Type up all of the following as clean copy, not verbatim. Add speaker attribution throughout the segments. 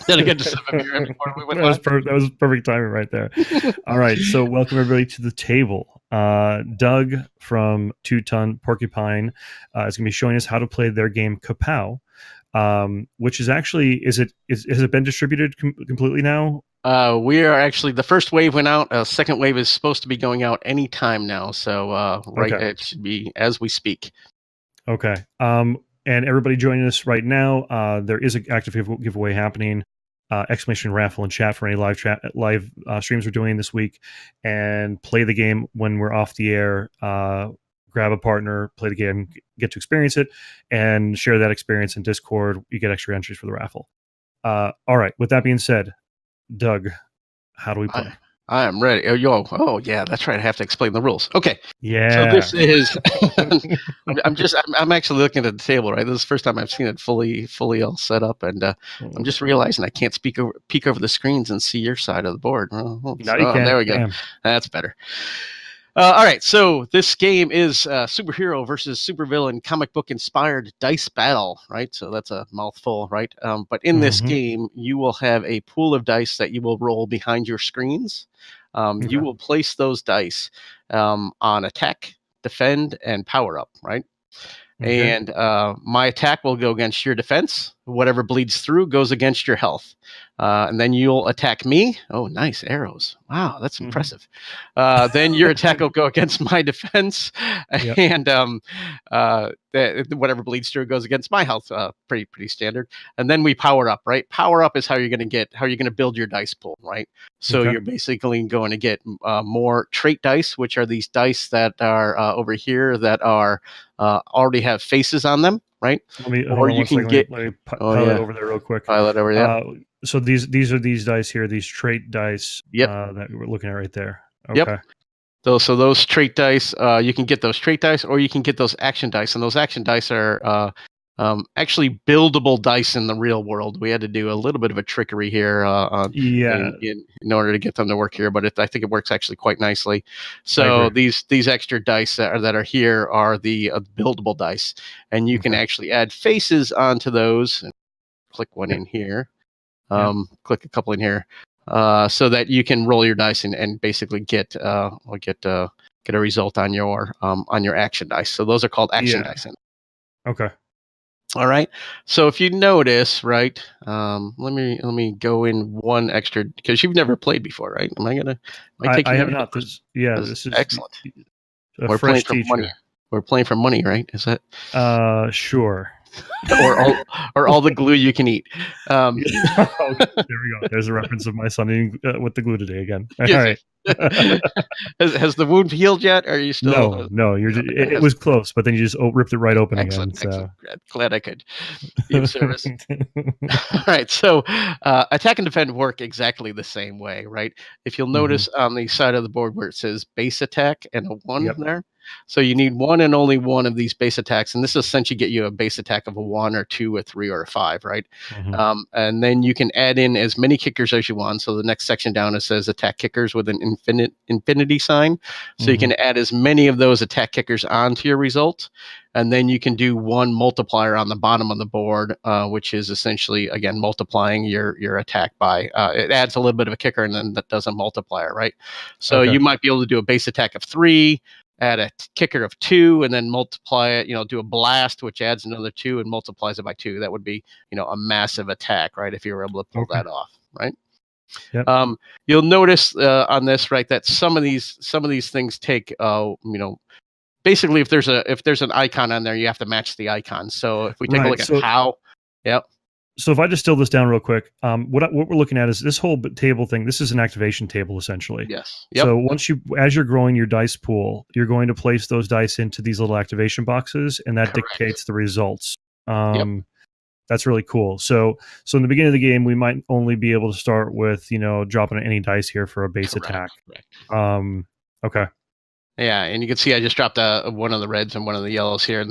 Speaker 1: Did I get to sip a beer before we went live?
Speaker 2: That was perfect timing right there. All right, so welcome everybody to the table. Doug from Ton Porcupine is going to be showing us how to play their game Kapow, which is actually has it been distributed completely now?
Speaker 1: We are actually, the first wave went out. Second wave is supposed to be going out anytime now. So it should be as we speak.
Speaker 2: Okay. And everybody joining us right now, there is an active giveaway happening. Exclamation raffle in chat for any live streams we're doing this week, and play the game when we're off the air. Grab a partner, play the game, get to experience it, and share that experience in Discord. You get extra entries for the raffle. All right. With that being said, Doug, how do we play?
Speaker 1: I am ready. Oh yeah, that's right. I have to explain the rules. Okay.
Speaker 2: Yeah.
Speaker 1: So this is. I'm actually looking at the table, right? This is the first time I've seen it fully all set up, and I'm just realizing I can't peek over the screens and see your side of the board.
Speaker 2: Now you can.
Speaker 1: There we go.
Speaker 2: Damn.
Speaker 1: That's better. All right, so this game is superhero versus supervillain comic book inspired dice battle, right? So that's a mouthful, right? But in this game, you will have a pool of dice that you will roll behind your screens. You will place those dice on attack, defend, and power up, right? Okay. And my attack will go against your defense. Whatever bleeds through goes against your health. And then you'll attack me. Oh, nice arrows. Wow, that's impressive. Then your attack will go against my defense. Yep. And whatever bleeds through goes against my health. Pretty standard. And then we power up, right? Power up is how you're going to build your dice pool, right? So you're basically going to get more trait dice, which are these dice that are over here that are already have faces on them, right?
Speaker 2: Or you can get. Let me pile it over there real quick.
Speaker 1: Pile it over there.
Speaker 2: So these are these dice here, these trait dice that we're looking at right there. Okay.
Speaker 1: Yep. Those trait dice, you can get those trait dice, or you can get those action dice, and those action dice are actually buildable dice in the real world. We had to do a little bit of a trickery here in order to get them to work here, but I think it works actually quite nicely. So these extra dice that are here are the buildable dice, and you can actually add faces onto those. Click one in here. Click a couple in here, so that you can roll your dice and basically get a result on your action dice. So those are called action dice.
Speaker 2: Okay.
Speaker 1: All right. So if you notice, right, let me go in one extra, because you've never played before, right?
Speaker 2: I have not. This is
Speaker 1: excellent. We're playing for money. We're playing for money, right? Is that?
Speaker 2: Sure.
Speaker 1: or all the glue you can eat.
Speaker 2: There we go. There's a reference of my son eating with the glue today again. All right.
Speaker 1: Has the wound healed yet? Or are you still?
Speaker 2: No. It was close, but then you just ripped it right open again.
Speaker 1: Excellent. Glad I could be of service. All right. So attack and defend work exactly the same way, right? If you'll notice on the side of the board where it says base attack and a 1 there. So you need one and only one of these base attacks, and this will essentially get you a base attack of a 1 or 2 or 3 or a 5, right? And then you can add in as many kickers as you want. So the next section down, it says attack kickers with an infinity sign. So you can add as many of those attack kickers onto your result, and then you can do one multiplier on the bottom of the board, which is essentially, again, multiplying your attack by, it adds a little bit of a kicker, and then that does a multiplier, right? So you might be able to do a base attack of 3, add a kicker of 2, and then multiply it, do a blast, which adds another 2 and multiplies it by 2. That would be, a massive attack, right? If you were able to pull that off, right?
Speaker 2: Yep.
Speaker 1: You'll notice on this, right, that some of these things take, basically if there's an icon on there, you have to match the icon. So if we take a look at how,
Speaker 2: So if I distill this down real quick, what we're looking at is this whole table thing. This is an activation table, essentially.
Speaker 1: Yes. Yep.
Speaker 2: So as you're growing your dice pool, you're going to place those dice into these little activation boxes, and that dictates the results. That's really cool. So in the beginning of the game, we might only be able to start with, dropping any dice here for a base attack. Correct. Okay.
Speaker 1: Yeah, and you can see I just dropped one of the reds and one of the yellows here,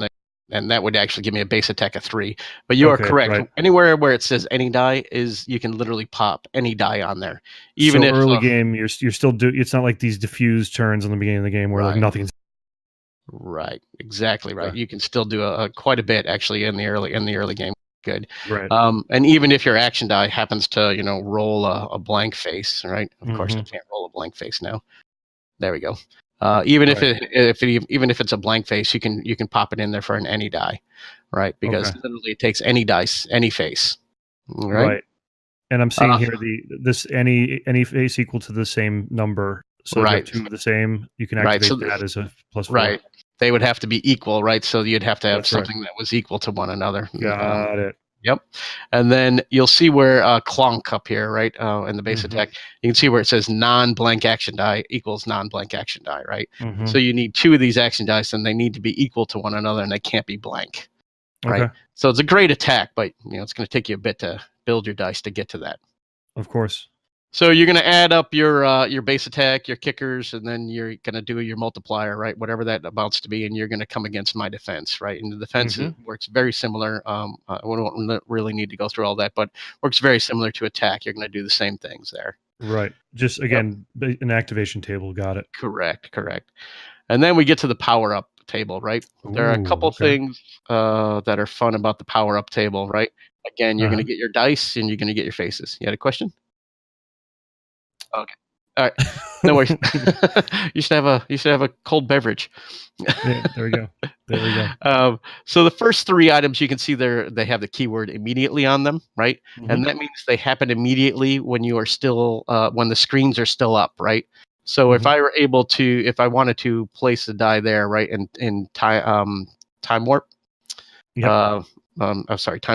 Speaker 1: and that would actually give me a base attack of 3. But you are correct. Right. Anywhere where it says any die you can literally pop any die on there. Even if
Speaker 2: early game, you're still it's not like these diffused turns in the beginning of the game where like nothing's.
Speaker 1: Right. Exactly right. You can still do quite a bit actually in the early game. good.
Speaker 2: Right.
Speaker 1: And even if your action die happens to, roll a blank face, right? Of course, I can't roll a blank face now. There we go. Even if it's a blank face, you can pop it in there for an any die, right? Because literally it takes any dice, any face, right?
Speaker 2: And I'm seeing here this any face equal to the same number. So if you have two of the same, you can activate that as a +4.
Speaker 1: Right. They would have to be equal, right? So you'd have to have something that was equal to one another.
Speaker 2: Got it.
Speaker 1: Yep. And then you'll see where clonk up here, right? In the base attack, you can see where it says non-blank action die equals non-blank action die, right? So you need 2 of these action dice, and they need to be equal to one another, and they can't be blank, right? So it's a great attack, but it's going to take you a bit to build your dice to get to that.
Speaker 2: Of course.
Speaker 1: So you're going to add up your base attack, your kickers, and then you're going to do your multiplier, right? Whatever that amounts to be, and you're going to come against my defense, right? And the defense works very similar. We don't really need to go through all that, but works very similar to attack. You're going to do the same things there.
Speaker 2: Right. Just, again, an activation table. Got it.
Speaker 1: Correct. And then we get to the power-up table, right? There are a couple things that are fun about the power-up table, right? Again, you're going to get your dice, and you're going to get your faces. You had a question? Okay. All right. No worries. You should have a cold beverage.
Speaker 2: Yeah, there we go.
Speaker 1: So the first 3 items you can see there, they have the keyword immediately on them, right? And that means they happen immediately when you are still when the screens are still up, right? So if I wanted to place a die there, right, in time warp, time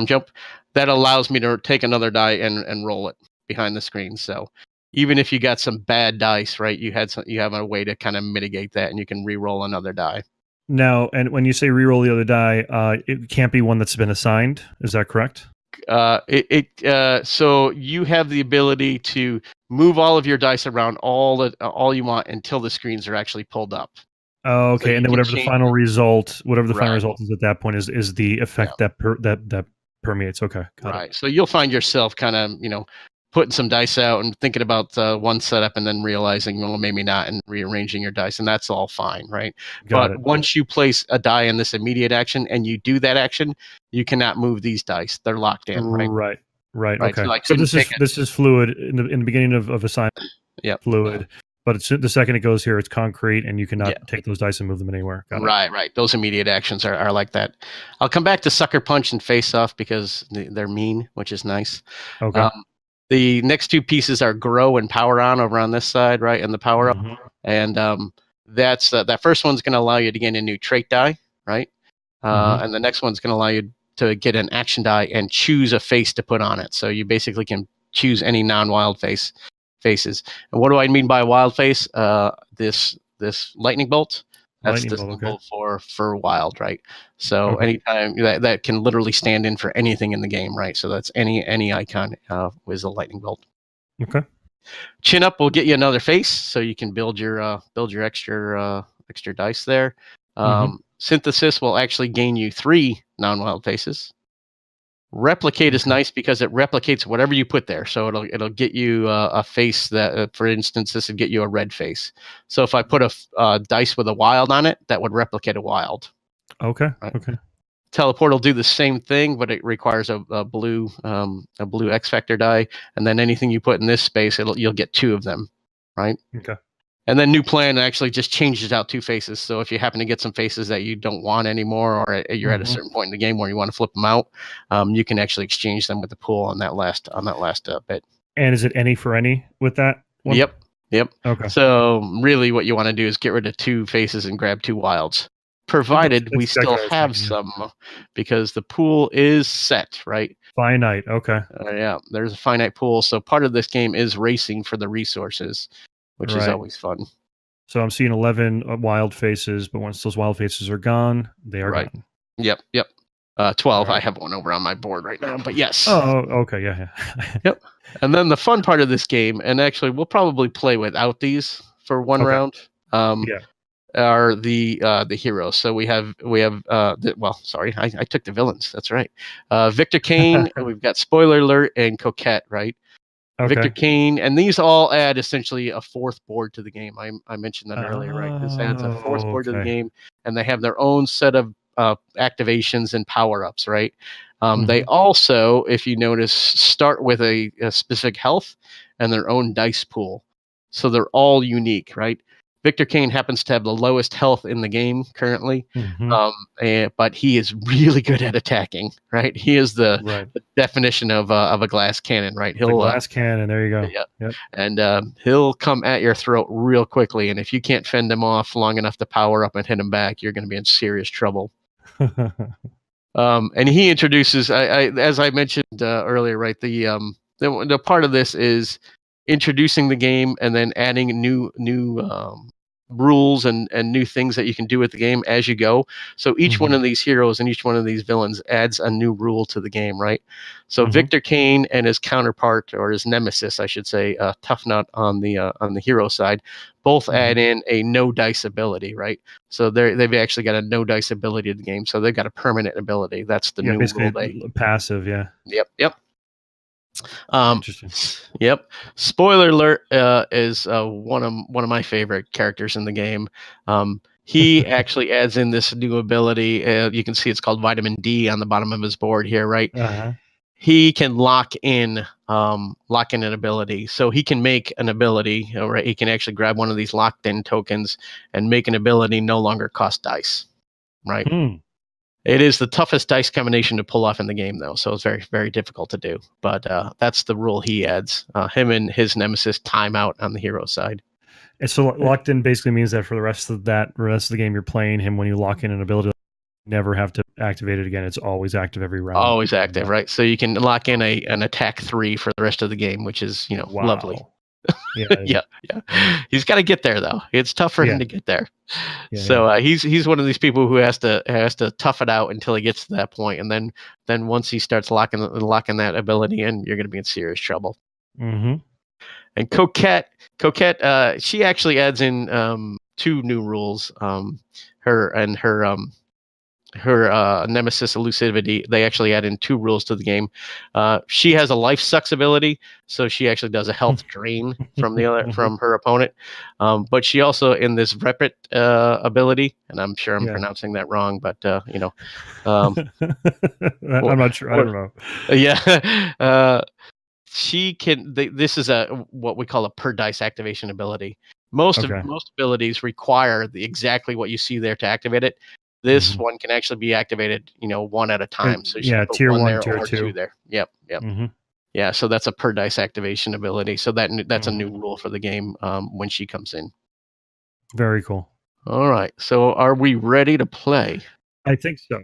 Speaker 1: jump, that allows me to take another die and roll it behind the screen. So even if you got some bad dice, right, you have a way to kind of mitigate that, and you can re-roll another die.
Speaker 2: Now, and when you say re-roll the other die, it can't be one that's been assigned. Is that correct?
Speaker 1: So you have the ability to move all of your dice around all you want until the screens are actually pulled up.
Speaker 2: Oh, okay, so and then whatever the final result is at that point is the effect that permeates. Okay, got it.
Speaker 1: So you'll find yourself kind of putting some dice out and thinking about one setup, and then realizing, well, maybe not, and rearranging your dice, and that's all fine, right? But once you place a die in this immediate action and you do that action, you cannot move these dice; they're locked in, right?
Speaker 2: Right. Okay. So this is fluid in the beginning of assignment.
Speaker 1: Yeah.
Speaker 2: Fluid. But the second it goes here, it's concrete, and you cannot take those dice and move them anywhere.
Speaker 1: Right. Those immediate actions are like that. I'll come back to Sucker Punch and Face Off because they're mean, which is nice.
Speaker 2: Okay.
Speaker 1: The next 2 pieces are Grow and Power On over on this side, right, and the Power Up. And that's that first one's going to allow you to get a new trait die, right? And the next one's going to allow you to get an action die and choose a face to put on it. So you basically can choose any non-wild faces. And what do I mean by wild face? This lightning bolt. That's the symbol for wild, right? So anytime that can literally stand in for anything in the game, right? So that's any icon with a lightning bolt.
Speaker 2: Okay.
Speaker 1: Chin Up will get you another face, so you can build your extra dice there. Synthesis will actually gain you 3 non-wild faces. Replicate is nice because it replicates whatever you put there. So it'll get you a face that, for instance, this would get you a red face. So if I put a dice with a wild on it, that would replicate a wild.
Speaker 2: Okay.
Speaker 1: Right?
Speaker 2: Okay.
Speaker 1: Teleport will do the same thing, but it requires a blue X Factor die, and then anything you put in this space, you'll get 2 of them, right?
Speaker 2: Okay.
Speaker 1: And then New Plan actually just changes out 2 faces. So if you happen to get some faces that you don't want anymore, or you're at a certain point in the game where you want to flip them out, you can actually exchange them with the pool on that last bit. And
Speaker 2: is it any for any with that one?
Speaker 1: Yep.
Speaker 2: Okay.
Speaker 1: So really what you want to do is get rid of 2 faces and grab 2 wilds, provided we still have some, because the pool is set, right?
Speaker 2: Finite. Okay.
Speaker 1: Yeah, there's a finite pool. So part of this game is racing for the resources, which is always fun.
Speaker 2: So I'm seeing 11 wild faces, but once those wild faces are gone, they are gone.
Speaker 1: Yep. 12. I have one over on my board right now, but yes.
Speaker 2: Oh, okay. Yeah.
Speaker 1: Yep. And then the fun part of this game, and actually we'll probably play without these for one round. Are the heroes. So we have I took the villains. That's right. Victor Kane, and we've got Spoiler Alert and Coquette, right? Okay. Victor Kane, and these all add essentially a 4th board to the game. I mentioned that earlier, right? This adds a 4th board to the game, and they have their own set of activations and power-ups, right?
Speaker 2: Mm-hmm.
Speaker 1: They also, if you notice, start with a specific health and their own dice pool. So they're all unique, right? Victor Kane happens to have the lowest health in the game currently, but he is really good at attacking, right? He is the definition of a glass cannon, right?
Speaker 2: He'll glass cannon. There you go.
Speaker 1: Yeah,
Speaker 2: yep.
Speaker 1: And he'll come at your throat real quickly, and if you can't fend him off long enough to power up and hit him back, you're going to be in serious trouble. And he introduces, as I mentioned earlier, right? The part of this is introducing the game and then adding new rules and new things that you can do with the game as you go. So each one of these heroes and each one of these villains adds a new rule to the game, right? So Victor Kane and his counterpart, or his nemesis, I should say, Tough Nut on the hero side, both add in a no dice ability, right? So they've actually got a no dice ability to the game. So they've got a permanent ability. That's the new rule.
Speaker 2: Passive, yeah.
Speaker 1: Yep.
Speaker 2: Interesting.
Speaker 1: Yep. Spoiler alert, is one of my favorite characters in the game. He actually adds in this new ability. You can see it's called Vitamin D on the bottom of his board here, right? He can lock in an ability. So he can make an ability, right? He can actually grab one of these locked in tokens and make an ability no longer cost dice, right? It is the toughest dice combination to pull off in the game, though, so it's very, very difficult to do. But that's the rule he adds. Him and his nemesis time out on the hero side.
Speaker 2: And so locked in basically means that for the rest of the game you're playing him, when you lock in an ability, you never have to activate it again. It's always active every round.
Speaker 1: Always active, right? So you can lock in an attack 3 for the rest of the game, which is lovely. Yeah. He's got to get there though. It's tough for him to get there. He's one of these people who has to tough it out until he gets to that point, and then once he starts locking that ability in, you're going to be in serious trouble. And Coquette, she actually adds in 2 new rules. Her nemesis elusivity, they actually add in 2 rules to the game. She has a life sucks ability, so she actually does a health drain from her opponent. But she also, in this repit ability, and I'm sure I'm pronouncing that wrong, but I'm
Speaker 2: not sure. I don't know.
Speaker 1: She can. This is what we call a per dice activation ability. Most abilities require exactly what you see there to activate it. This one can actually be activated, one at a time. So
Speaker 2: tier 1, tier 2
Speaker 1: there. Yep. Yeah, so that's a per dice activation ability. So that's a new rule for the game when she comes in.
Speaker 2: Very cool.
Speaker 1: All right. So are we ready to play?
Speaker 2: I think so.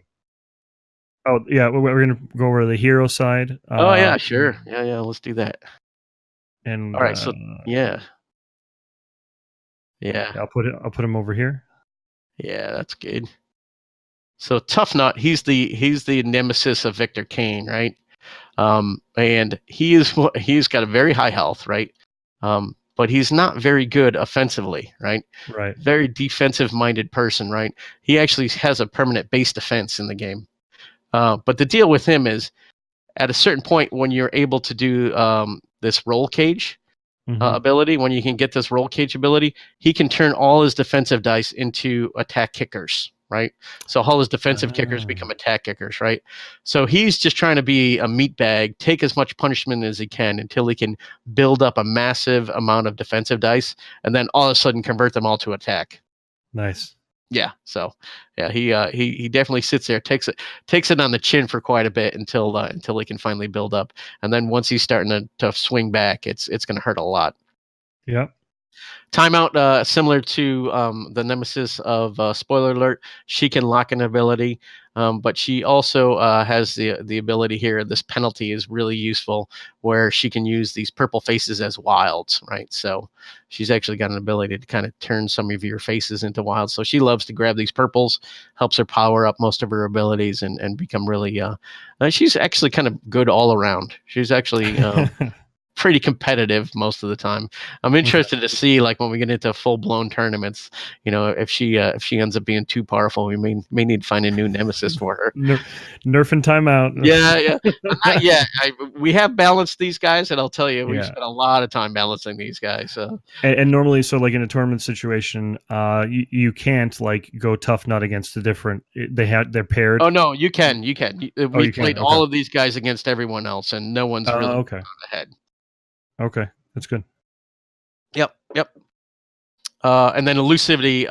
Speaker 2: Oh yeah, we're gonna go over to the hero side.
Speaker 1: Oh yeah, sure. Yeah. Let's do that.
Speaker 2: And
Speaker 1: all right. So yeah.
Speaker 2: I'll put him over here.
Speaker 1: Yeah, that's good. So Tough Nut, he's the nemesis of Victor Kane, right? And he's got a very high health, right? But he's not very good offensively, right?
Speaker 2: Right.
Speaker 1: Very defensive-minded person, right? He actually has a permanent base defense in the game. But the deal with him is, at a certain point, when you're able to do this roll cage ability, when you can get this roll cage ability, he can turn all his defensive dice into attack kickers. Right, so all his defensive kickers become attack kickers, right? So he's just trying to be a meat bag, take as much punishment as he can until he can build up a massive amount of defensive dice, and then all of a sudden convert them all to attack.
Speaker 2: Nice.
Speaker 1: Yeah. So yeah, he definitely sits there, takes it on the chin for quite a bit until he can finally build up, and then once he's starting to swing back, it's going to hurt a lot.
Speaker 2: Yep.
Speaker 1: Timeout, similar to the nemesis of spoiler alert, she can lock an ability, but she also has the ability here. This penalty is really useful, where she can use these purple faces as wilds, right? So she's actually got an ability to kind of turn some of your faces into wilds. So she loves to grab these purples, helps her power up most of her abilities and become really. She's actually kind of good all around. She's actually. pretty competitive most of the time. I'm interested to see, like, when we get into full-blown tournaments, if she ends up being too powerful, we may need to find a new nemesis for her.
Speaker 2: Nerf and timeout.
Speaker 1: Yeah. Yeah, we have balanced these guys, and I'll tell you, we've
Speaker 2: Yeah.
Speaker 1: spent a lot of time balancing these guys. So.
Speaker 2: And normally, so like in a tournament situation, you can't like go tough nut against the different. They're paired.
Speaker 1: Oh no, you can. We played all
Speaker 2: Okay.
Speaker 1: of these guys against everyone else, and no one's really
Speaker 2: okay.
Speaker 1: ahead.
Speaker 2: Okay, that's good.
Speaker 1: Yep. And then elusivity.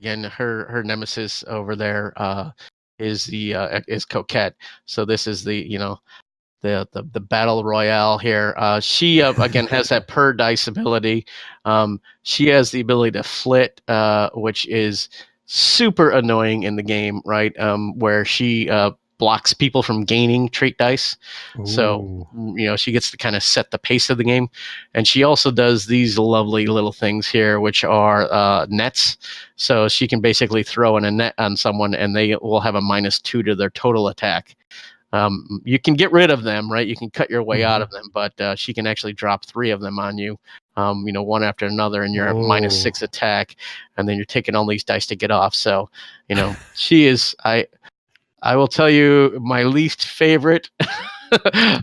Speaker 1: Again, her nemesis over there is Coquette. So this is the battle royale here. She again has that per dice ability. She has the ability to flit, which is super annoying in the game, right? Where she blocks people from gaining trait dice. Ooh. So she gets to kind of set the pace of the game. And she also does these lovely little things here, which are nets. So she can basically throw in a net on someone and they will have a -2 to their total attack. You can get rid of them, right? You can cut your way out of them, but she can actually drop 3 of them on you, one after another, and you're at -6 attack, and then you're taking all these dice to get off. So, she is, I will tell you, my least favorite.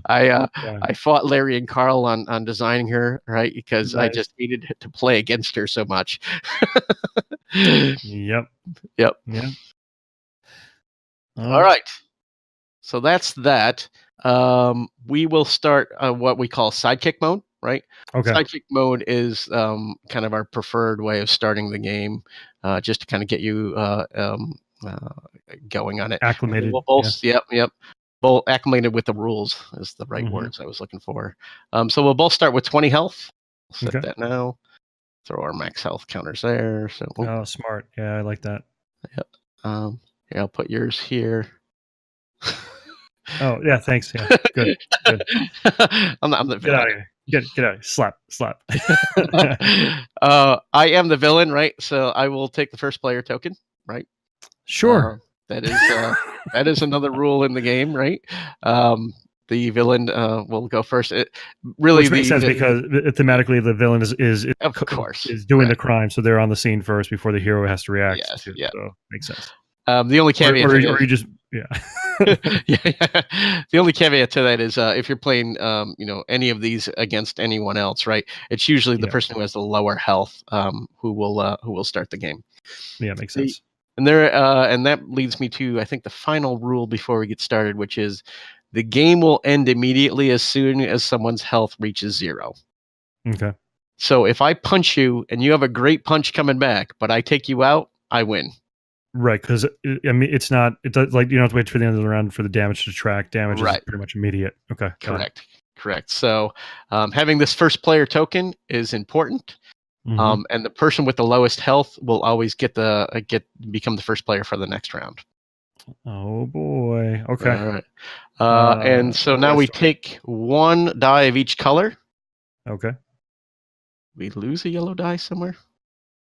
Speaker 1: I fought Larry and Carl on designing her, right? Because nice. I just needed to play against her so much.
Speaker 2: Yep.
Speaker 1: All right. So that's that. We will start what we call Sidekick Mode, right?
Speaker 2: Okay.
Speaker 1: Sidekick Mode is kind of our preferred way of starting the game, just to kind of get you going on it.
Speaker 2: Acclimated.
Speaker 1: We'll both, Yep. Both acclimated with the rules is the right words I was looking for. So we'll both start with 20 health. We'll set that now. Throw our max health counters there. So
Speaker 2: smart. Yeah, I like that.
Speaker 1: Yep. Here, I'll put yours here.
Speaker 2: Oh yeah, thanks. Yeah, good.
Speaker 1: I'm the
Speaker 2: get out of here. Get out of here. Slap.
Speaker 1: I am the villain, right? So I will take the first player token, right?
Speaker 2: Sure.
Speaker 1: That is another rule in the game, right? The villain will go first.
Speaker 2: Which makes sense because thematically the villain is
Speaker 1: of course
Speaker 2: doing the crime, so they're on the scene first before the hero has to react.
Speaker 1: Yes,
Speaker 2: yeah. So makes sense.
Speaker 1: The only caveat,
Speaker 2: or you just
Speaker 1: The only caveat to that is if you're playing, any of these against anyone else, right? It's usually the person who has the lower health who will start the game.
Speaker 2: Yeah, makes sense.
Speaker 1: And that leads me to, I think, the final rule before we get started, which is the game will end immediately as soon as someone's health reaches 0.
Speaker 2: Okay.
Speaker 1: So if I punch you and you have a great punch coming back, but I take you out, I win.
Speaker 2: Right, because it does, like, you don't have to wait for the end of the round for the damage to track. Damage is pretty much immediate. Okay.
Speaker 1: Correct. So having this first player token is important. And the person with the lowest health will always become the first player for the next round.
Speaker 2: Oh boy. Okay.
Speaker 1: All right. And so now we take 1 die of each color.
Speaker 2: Okay.
Speaker 1: We lose a yellow die somewhere.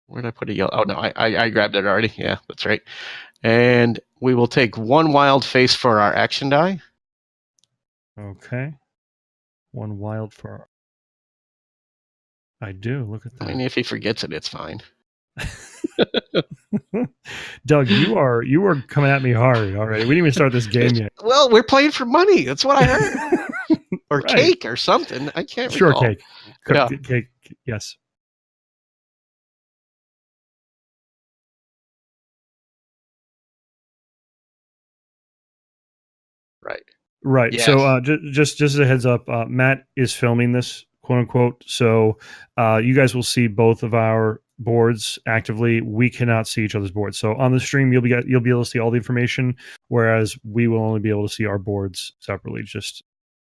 Speaker 1: Where did I put a yellow? Oh no, I grabbed it already. Yeah, that's right. And we will take 1 wild face for our action die.
Speaker 2: Okay. 1 wild for. I do. Look at that.
Speaker 1: I mean, if he forgets it, it's fine.
Speaker 2: Doug, you are coming at me hard already. We didn't even start this game yet.
Speaker 1: Well, we're playing for money. That's what I heard. Or cake or something. I can't recall.
Speaker 2: Cake. Cake. Yes. Right. Yes. So just as a heads up, Matt is filming this, quote unquote. So you guys will see both of our boards actively. We cannot see each other's boards. So on the stream, you'll be able to see all the information, whereas we will only be able to see our boards separately. Just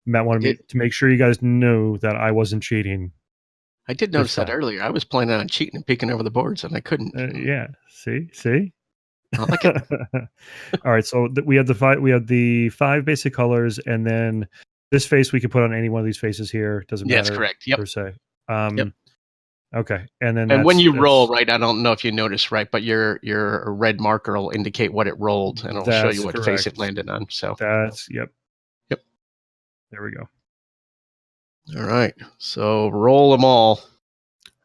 Speaker 2: Matt wanted to make sure you guys know that I wasn't cheating.
Speaker 1: I did notice that earlier. I was planning on cheating and peeking over the boards, and I couldn't.
Speaker 2: Yeah. See.
Speaker 1: I like it.
Speaker 2: All right, so we have the 5 basic colors, and then this face we can put on any one of these faces here. Doesn't matter.
Speaker 1: That's correct. Yep.
Speaker 2: Per se.
Speaker 1: Yep.
Speaker 2: Okay, and
Speaker 1: when you roll, right? I don't know if you noticed, right? But your red marker will indicate what it rolled, and it'll show you what face it landed on. So
Speaker 2: that's yep.
Speaker 1: There
Speaker 2: we go.
Speaker 1: All right. So roll them all.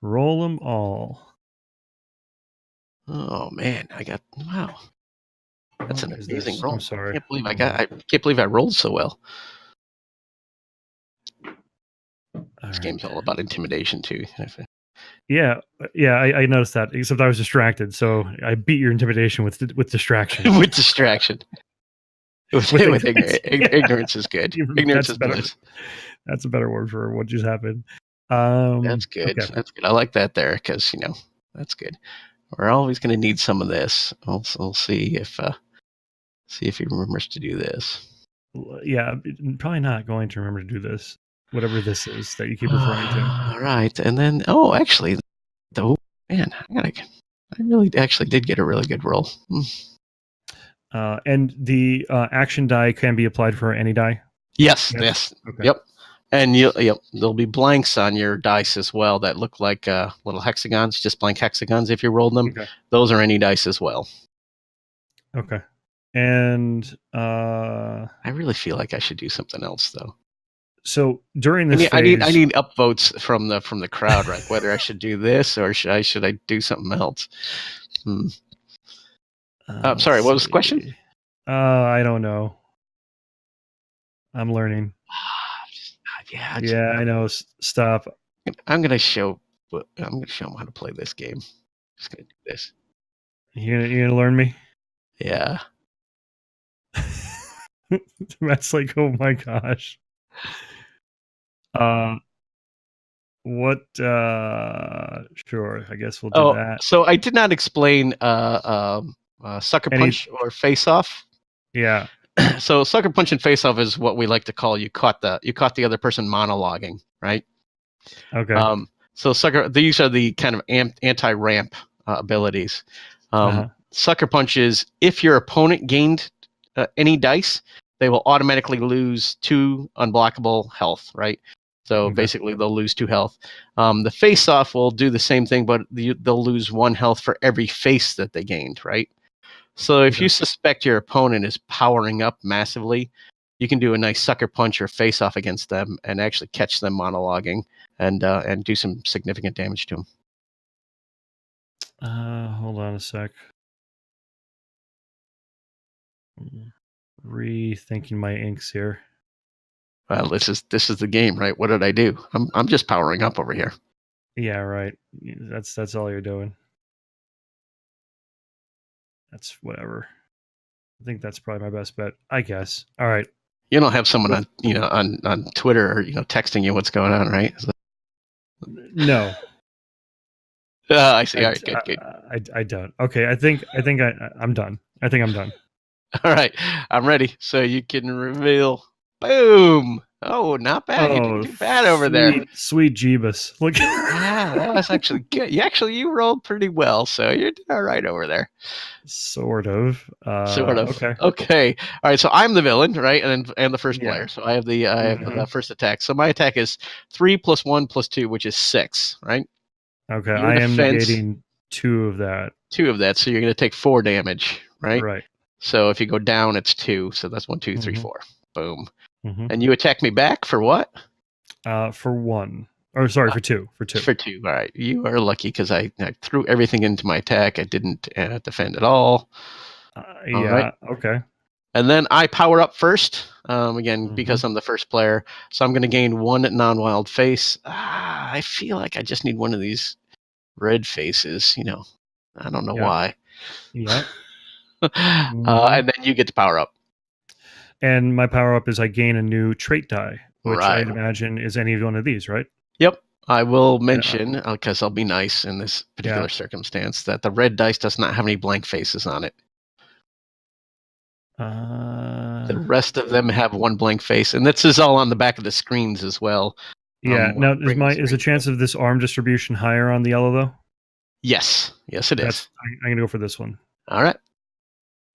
Speaker 2: Roll them all.
Speaker 1: Oh man, wow. That's an
Speaker 2: What is
Speaker 1: amazing
Speaker 2: this?
Speaker 1: roll.
Speaker 2: I'm sorry.
Speaker 1: I can't believe I rolled so well. This game's all about intimidation too.
Speaker 2: Yeah, I noticed that. Except I was distracted, so I beat your intimidation with distraction.
Speaker 1: With distraction. With ignorance. Ignorance is good. Ignorance is bliss.
Speaker 2: That's a better word for what just happened.
Speaker 1: That's good.
Speaker 2: Okay.
Speaker 1: That's good. I like that there because that's good. We're always going to need some of this. We'll see if he remembers to do this.
Speaker 2: Yeah, probably not going to remember to do this. Whatever this is that you keep referring to.
Speaker 1: All right, and then actually, man, I really actually did get a really good roll.
Speaker 2: And the action die can be applied for any die.
Speaker 1: Yes.
Speaker 2: Okay.
Speaker 1: Yep. And there'll be blanks on your dice as well that look like little hexagons, just blank hexagons. If you roll them,
Speaker 2: Okay.
Speaker 1: those are any dice as well.
Speaker 2: Okay. And
Speaker 1: I really feel like I should do something else though.
Speaker 2: So during this phase,
Speaker 1: I need upvotes from the crowd, right? Whether I should do this or should I do something else? Sorry, what was the question?
Speaker 2: I don't know. I'm learning. Yeah, I know. Stop.
Speaker 1: I'm gonna show them how to play this game. Just gonna do this.
Speaker 2: You're gonna learn me?
Speaker 1: Yeah.
Speaker 2: That's like, oh my gosh. What? Sure. I guess we'll do that.
Speaker 1: So I did not explain sucker punch or face off.
Speaker 2: Yeah.
Speaker 1: So sucker punch and face off is what we like to call you caught the other person monologuing, right?
Speaker 2: Okay.
Speaker 1: So these are the kind of anti-ramp abilities. Sucker punch is if your opponent gained any dice, they will automatically lose 2 unblockable health, right? So basically, they'll lose 2 health. The face off will do the same thing, but they'll lose 1 health for every face that they gained, right? So if you suspect your opponent is powering up massively, you can do a nice sucker punch or face off against them and actually catch them monologuing and do some significant damage to them.
Speaker 2: Hold on a sec. Rethinking my inks here.
Speaker 1: Well, this is the game, right? What did I do? I'm just powering up over here.
Speaker 2: Yeah, right. That's all you're doing. That's whatever. I think that's probably my best bet, I guess. All right.
Speaker 1: You don't have someone on Twitter or texting you what's going on, right?
Speaker 2: No.
Speaker 1: I see. All right, good.
Speaker 2: I don't. Okay, I think I'm done. I think I'm done.
Speaker 1: All right, I'm ready. So you can reveal. Boom! Oh, not bad. You didn't do bad over there.
Speaker 2: Sweet Jeebus. Look.
Speaker 1: Yeah, that was actually good. You rolled pretty well, so you're doing all right over there.
Speaker 2: Sort of.
Speaker 1: Sort of.
Speaker 2: Okay.
Speaker 1: Okay. All right. So I'm the villain, right, and the first player. So I have the first attack. So my attack is 3 + 1 + 2, which is 6, right?
Speaker 2: Okay. I am negating 2 of that.
Speaker 1: 2 of that. So you're going to take 4 damage, right?
Speaker 2: Right.
Speaker 1: So if you go down, it's 2. So that's 1, 2, 3, 4. Boom. And you attack me back for what?
Speaker 2: For 1. Or sorry, for 2. For 2.
Speaker 1: For 2. All right. You are lucky because I threw everything into my attack. I didn't defend at all.
Speaker 2: Yeah. Right. Okay.
Speaker 1: And then I power up first. Again, because I'm the first player. So I'm going to gain 1 non-wild face. I feel like I just need one of these red faces. I don't know why.
Speaker 2: Yeah.
Speaker 1: And then you get to power up.
Speaker 2: And my power up is I gain a new trait die, which I'd imagine is any one of these, right?
Speaker 1: Yep. I will mention, because I'll be nice in this particular circumstance, that the red dice does not have any blank faces on it. The rest of them have 1 blank face, and this is all on the back of the screens as well.
Speaker 2: Yeah. Now, is the chance of this arm distribution higher on the yellow though? Yes, it is. I'm gonna go for this one.
Speaker 1: All right,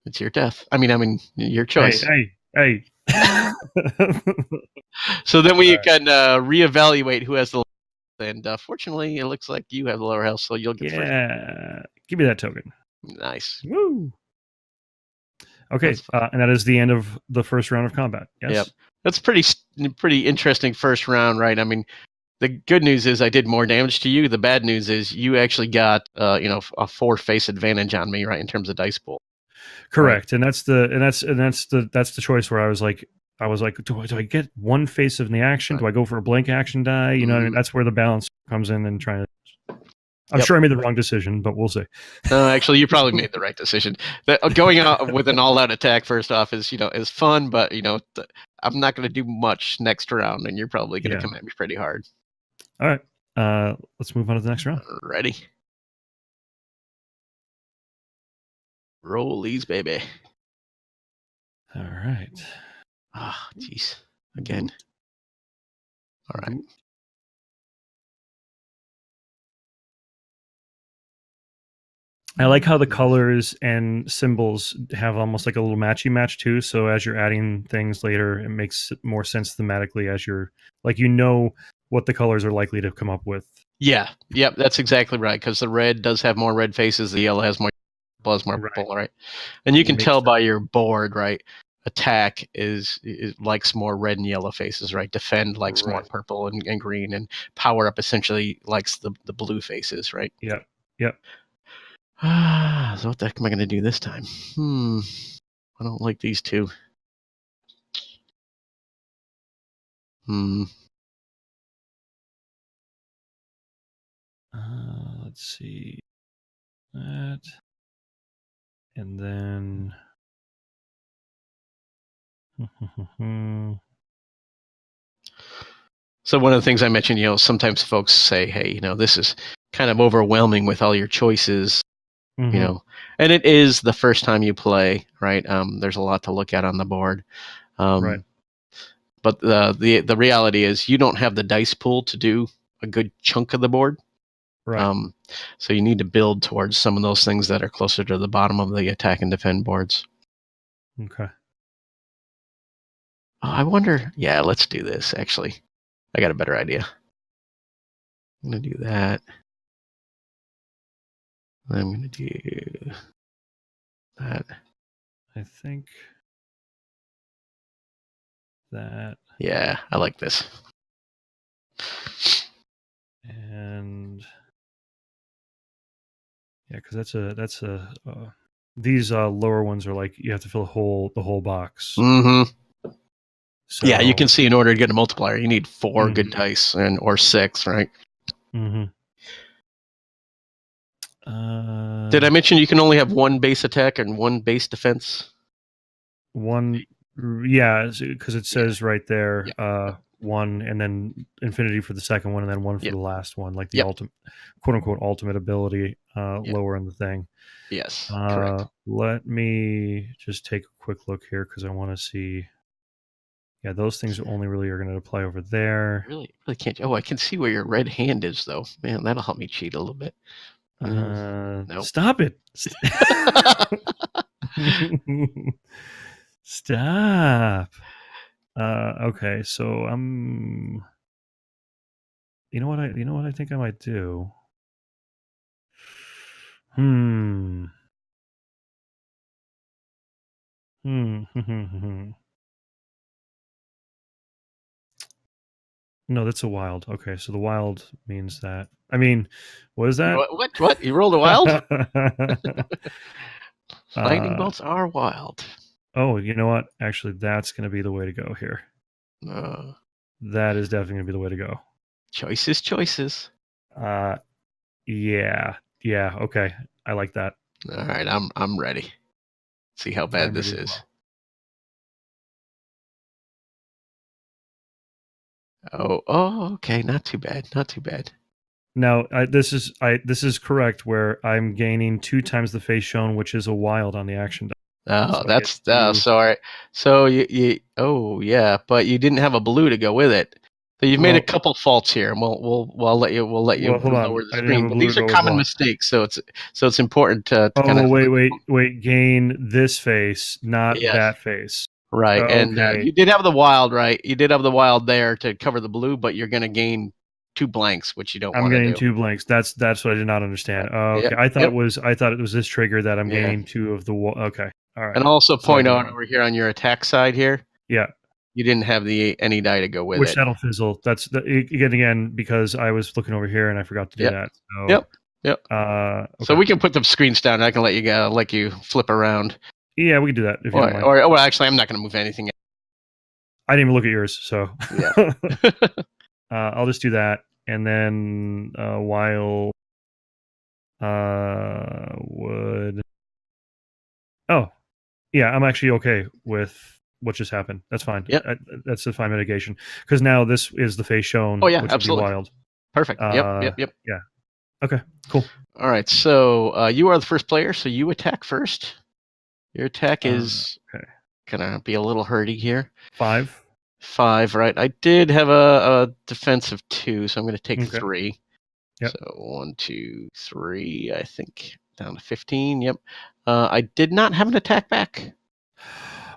Speaker 1: it's your death. I mean, your choice.
Speaker 2: Hey.
Speaker 1: So then we can reevaluate who has the. And fortunately, it looks like you have the lower health, so you'll get first.
Speaker 2: Give me that token.
Speaker 1: Nice.
Speaker 2: Woo! Okay,
Speaker 1: That's fine.
Speaker 2: and that is the end of the first round of combat. Yes.
Speaker 1: Yep. That's pretty interesting first round, right? I mean, the good news is I did more damage to you. The bad news is you actually got a 4-face advantage on me, right, in terms of dice pool.
Speaker 2: Correct, right. That's the choice where I was like, do I get one face in the action? Right. Do I go for a blank action die? You know, that's where the balance comes in and trying to. I'm sure I made the wrong decision, but we'll see.
Speaker 1: No, actually, you probably made the right decision. Going out with an all-out attack first off is fun, but I'm not going to do much next round, and you're probably going to come at me pretty hard.
Speaker 2: All right, let's move on to the next round.
Speaker 1: Ready? Roll these, baby.
Speaker 2: All right.
Speaker 1: Ah, jeez. Again. All right.
Speaker 2: I like how the colors and symbols have almost like a little matchy match too. So as you're adding things later, it makes more sense thematically as you're like, what the colors are likely to come up with.
Speaker 1: Yeah. Yep. That's exactly right. Because the red does have more red faces. The yellow has more purple, right? And you can tell by your board, right? Attack likes more red and yellow faces, right? Defend likes more purple and green, and power up essentially likes the blue faces, right?
Speaker 2: Yep.
Speaker 1: So what the heck am I going to do this time? I don't like these two.
Speaker 2: Let's see that, and then.
Speaker 1: So one of the things I mentioned, sometimes folks say, hey, this is kind of overwhelming with all your choices, and it is the first time you play, right? There's a lot to look at on the board.
Speaker 2: Right.
Speaker 1: But the reality is you don't have the dice pool to do a good chunk of the board.
Speaker 2: Right.
Speaker 1: So you need to build towards some of those things that are closer to the bottom of the attack and defend boards.
Speaker 2: Okay.
Speaker 1: I wonder. Yeah, let's do this. Actually, I got a better idea. I'm going to do that. I'm going to do that.
Speaker 2: I think that.
Speaker 1: Yeah, I like this.
Speaker 2: And yeah, because that's a these lower ones are like you have to fill the whole box.
Speaker 1: Mm-hmm. So, yeah, you can see in order to get a multiplier, you need 4 good dice or 6, right?
Speaker 2: Mm-hmm.
Speaker 1: Did I mention you can only have 1 base attack and 1 base defense?
Speaker 2: Yeah, because it says right there, 1 and then infinity for the second one, and then 1 for the last one, like the ultimate, quote unquote, ultimate ability lower in the thing.
Speaker 1: Yes, correct.
Speaker 2: Let me just take a quick look here because I want to see. Yeah, those things only really are going to apply over there.
Speaker 1: Really can't. Oh, I can see where your red hand is, though. Man, that'll help me cheat a little bit.
Speaker 2: Nope. Stop it. Stop. Okay, so I'm. You know what I think I might do. No, that's a wild. Okay, so the wild means that. I mean, what is that?
Speaker 1: What? You rolled a wild? Lightning bolts are wild.
Speaker 2: Oh, you know what? Actually, that's going to be the way to go here. That is definitely going to be the way to go.
Speaker 1: Choices.
Speaker 2: Yeah. Okay, I like that.
Speaker 1: All right, I'm ready. See how bad this is. Well. Oh, okay. Not too bad.
Speaker 2: Now, this is correct. Where I'm gaining 2 times the face shown, which is a wild on the action die.
Speaker 1: Oh, so that's sorry. So you but you didn't have a blue to go with it. So you've made a couple faults here, and we'll let you lower the screen. But these are common mistakes, so it's important to kind of
Speaker 2: wait. Gain this face, not that face.
Speaker 1: Right, and you did have the wild, right? You did have the wild there to cover the blue, but you're going to gain 2 blanks, which you don't want to do.
Speaker 2: I'm gaining 2 blanks. That's what I did not understand. Okay, I thought it was this trigger that I'm gaining 2 of the. Okay, All right.
Speaker 1: And also
Speaker 2: So I
Speaker 1: point
Speaker 2: do
Speaker 1: out
Speaker 2: one.
Speaker 1: over here on your attack side here,
Speaker 2: Yeah.
Speaker 1: you didn't have any die to go with
Speaker 2: Which
Speaker 1: it.
Speaker 2: that'll fizzle. That's again because I was looking over here and I forgot to do
Speaker 1: Yep.
Speaker 2: that. So,
Speaker 1: Yep.
Speaker 2: Okay.
Speaker 1: So we can put the screens down. And I can let you go, like you flip around.
Speaker 2: Yeah, we can do that if you don't mind.
Speaker 1: Or well, actually, I'm not going to move anything.
Speaker 2: I didn't even look at yours, so
Speaker 1: Yeah.
Speaker 2: I'll just do that, and then while would. Oh, yeah, I'm actually okay with what just happened. That's fine.
Speaker 1: Yep.
Speaker 2: That's a fine mitigation because now this is the face shown.
Speaker 1: Oh yeah,
Speaker 2: which
Speaker 1: absolutely.
Speaker 2: Would be wild.
Speaker 1: Perfect. Yep.
Speaker 2: Yeah. Okay. Cool.
Speaker 1: All right. So you are the first player, so you attack first. Your attack is gonna be a little hurty here.
Speaker 2: 5.
Speaker 1: 5, right? I did have a defense of 2, so I'm going to take 3.
Speaker 2: Yep.
Speaker 1: So 1, 2, 3. I think down to 15. Yep. I did not have an attack back.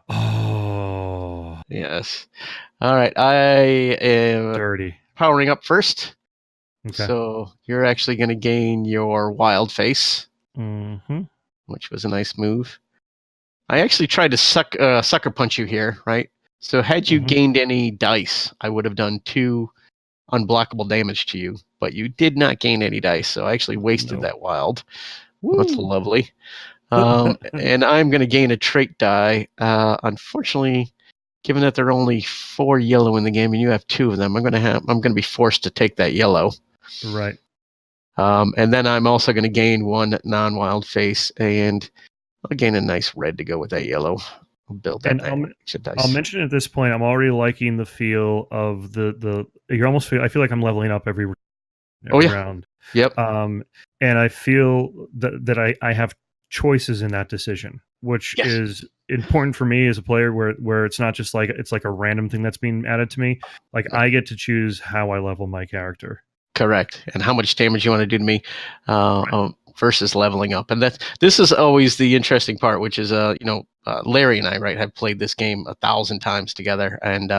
Speaker 2: Oh.
Speaker 1: Yes. All right. I am
Speaker 2: dirty.
Speaker 1: Powering up first.
Speaker 2: Okay.
Speaker 1: So you're actually going to gain your wild face,
Speaker 2: Mm-hmm.
Speaker 1: which was a nice move. I actually tried to sucker punch you here, right? So had you gained any dice, I would have done 2 unblockable damage to you, but you did not gain any dice, so I actually wasted that wild. Woo. That's lovely. And I'm going to gain a trait die. Unfortunately, given that there are only 4 yellow in the game and you have 2 of them, I'm going to be forced to take that yellow.
Speaker 2: Right.
Speaker 1: And then I'm also going to gain 1 non-wild face, and I'll gain a nice red to go with that yellow. I'll build that.
Speaker 2: I'll mention at this point, I'm already liking the feel of the. You're almost feel. I feel like I'm leveling up every round.
Speaker 1: Yep.
Speaker 2: And I feel that I have choices in that decision, which is important for me as a player, where it's not just like it's like a random thing that's being added to me. Like I get to choose how I level my character.
Speaker 1: Correct, and how much damage you want to do to me versus leveling up, and this is always the interesting part, which is Larry and I have played this game 1,000 times together, and